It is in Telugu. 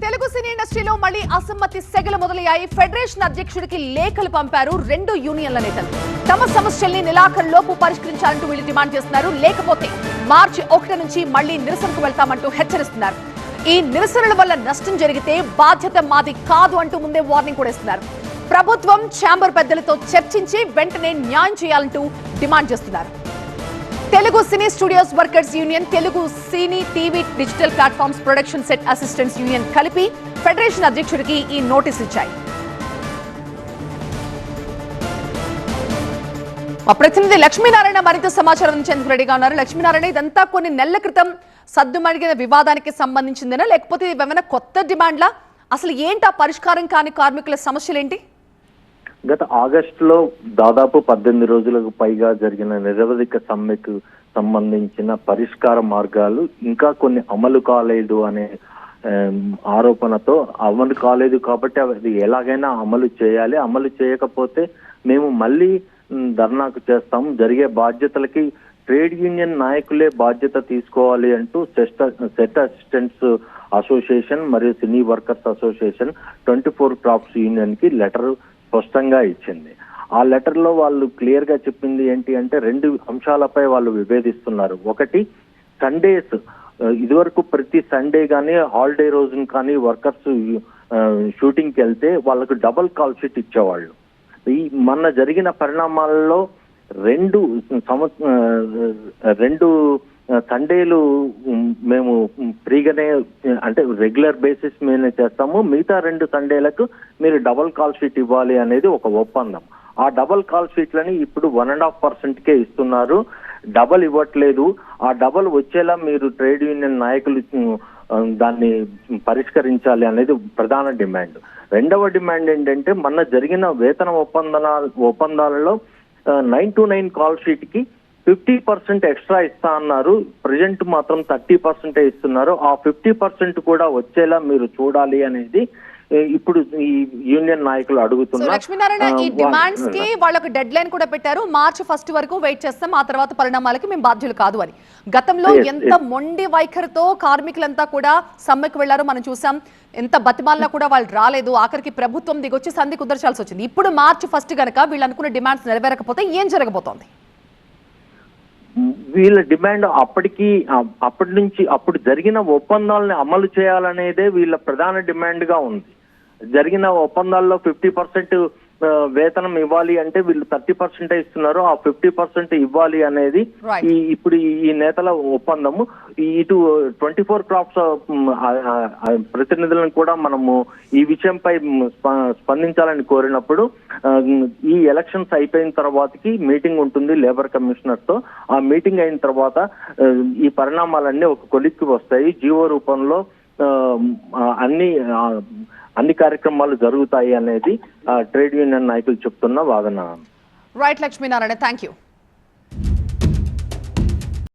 తెలుగు సినీ ఇండస్ట్రీలో మళ్ళీ అసమ్మతి సెగలు మొదలయ్యాయి. ఫెడరేషన్ అధ్యక్షుడికి లేఖలు పంపారు రెండు యూనియన్ల నేతలు. తమ సమస్యల్ని నెలాఖరులోపు పరిష్కరించాలంటూ వీళ్ళు డిమాండ్ చేస్తున్నారు. లేకపోతే మార్చి 1 నుంచి మళ్లీ నిరసనకు వెళ్తామంటూ హెచ్చరిస్తున్నారు. ఈ నిరసనల వల్ల నష్టం జరిగితే బాధ్యత మాది కాదు అంటూ ముందే వార్నింగ్ కూడా ఇస్తున్నారు. ప్రభుత్వం ఛాంబర్ పెద్దలతో చర్చించి వెంటనే న్యాయం చేయాలంటూ డిమాండ్ చేస్తున్నారు. Telugu cine studios workers union, Telugu cine TV digital platforms production set assistants union కలిపి ఫెడరేషన్ అధ్యక్షుడికి ఈ నోటీస్ ఇచ్చాయి. మా ప్రతినిధి లక్ష్మీనారాయణ మరింత సమాచారం అందించేందుకు రెడీగా ఉన్నారు. లక్ష్మీనారాయణ, ఇదంతా కొన్ని నెలల క్రితం సద్దుమణిగిన వివాదానికి సంబంధించిందేనా, లేకపోతే ఏమైనా కొత్త డిమాండ్లా? అసలు ఏంటా పరిష్కారం కాని కార్మికుల సమస్యలేంటి? గత ఆగస్టులో దాదాపు 18 రోజులకు పైగా జరిగిన నిరవధిక సమ్మెకు సంబంధించిన పరిష్కార మార్గాలు ఇంకా కొన్ని అమలు కాలేదు అనే ఆరోపణతో అమలు కాలేదు కాబట్టి అది ఎలాగైనా అమలు చేయాలి, అమలు చేయకపోతే మేము మళ్ళీ ధర్నాకు చేస్తాం, జరిగే బాధ్యతలకి ట్రేడ్ యూనియన్ నాయకులే బాధ్యత తీసుకోవాలి అంటూ సెట్ అసిస్టెంట్స్ అసోసియేషన్ మరియు సినీ వర్కర్స్ అసోసియేషన్ 24 క్రాఫ్ట్స్ యూనియన్ కి లెటర్ స్పష్టంగా ఇచ్చింది. ఆ లెటర్ లో వాళ్ళు క్లియర్ గా చెప్పింది ఏంటి అంటే 2 అంశాలపై వాళ్ళు విభేదిస్తున్నారు. ఒకటి, సండేస్, ఇదివరకు ప్రతి సండే కానీ హాలిడే రోజున కానీ వర్కర్స్ షూటింగ్ కి వెళ్తే వాళ్ళకు డబుల్ కాల్ షీట్ ఇచ్చేవాళ్ళు. ఈ మొన్న జరిగిన పరిణామాలలో 2 సండేలు మేము ఫ్రీగానే అంటే రెగ్యులర్ బేసిస్ మీదనే చేస్తాము, మిగతా 2 సండేలకు మీరు డబుల్ కాల్ షీట్ ఇవ్వాలి అనేది ఒక ఒప్పందం. ఆ డబుల్ కాల్ షీట్లని ఇప్పుడు 1.5%కే ఇస్తున్నారు, డబల్ ఇవ్వట్లేదు. ఆ డబల్ వచ్చేలా మీరు ట్రేడ్ యూనియన్ నాయకులు దాన్ని పరిష్కరించాలి అనేది ప్రధాన డిమాండ్. రెండవ డిమాండ్ ఏంటంటే మొన్న జరిగిన వేతన ఒప్పందాలలో 9 to 9 కాల్ షీట్ కి 50% ఎక్స్ట్రా ఇస్తా అన్నారు. ప్రజెంట్ మాత్రం 30% ఇస్తున్నారు. ఆ 50% కూడా వచ్చేలా మీరు చూడాలి అనేది ఇప్పుడు ఈ యూనియన్ నాయకులు అడుగుతున్నారు. లక్ష్మీనారాయణ, ఈ డిమాండ్స్ కి వాళ్ళకు డెడ్ లైన్ కూడా పెట్టారు. మార్చి 1 వరకు వెయిట్ చేస్తాం, ఆ తర్వాత పరిణామాలకి మేము బాధ్యులు కాదు అని. గతంలో ఎంత మొండి వైఖరితో కార్మికులంతా కూడా సమ్మెకు వెళ్లారో మనం చూసాం. ఎంత బతిమాలినా కూడా వాళ్ళు రాలేదు. ఆఖరికి ప్రభుత్వం దిగొచ్చి సంధి కుదర్చాల్సి వచ్చింది. ఇప్పుడు మార్చి 1 గనక వీళ్ళు అనుకున్న డిమాండ్స్ నెరవేరకపోతే ఏం జరగబోతోంది? వీళ్ళ డిమాండ్ అప్పటి నుంచి అప్పుడు జరిగిన ఒప్పందాలని అమలు చేయాలనేదే వీళ్ళ ప్రధాన డిమాండ్ గా ఉంది. జరిగిన ఒప్పందాల్లో 50% వేతనం ఇవ్వాలి అంటే వీళ్ళు 30% ఇస్తున్నారు. ఆ 50% ఇవ్వాలి అనేది ఇప్పుడు ఈ నేతల ఒప్పందము. ఇటు 24 క్రాఫ్ట్స్ ప్రతినిధులను కూడా మనము ఈ విషయంపై స్పందించాలని కోరినప్పుడు ఈ ఎలక్షన్స్ అయిపోయిన తర్వాతకి మీటింగ్ ఉంటుంది లేబర్ కమిషనర్ తో. ఆ మీటింగ్ అయిన తర్వాత ఈ పరిణామాలన్నీ ఒక కొలిక్కి వస్తాయి. జీవో రూపంలో అన్ని కార్యక్రమాలు జరుగుతాయి అనేది ట్రేడ్ యూనియన్ నాయకులు చెప్తున్న వాదన. Right Lakshminarayana, thank you.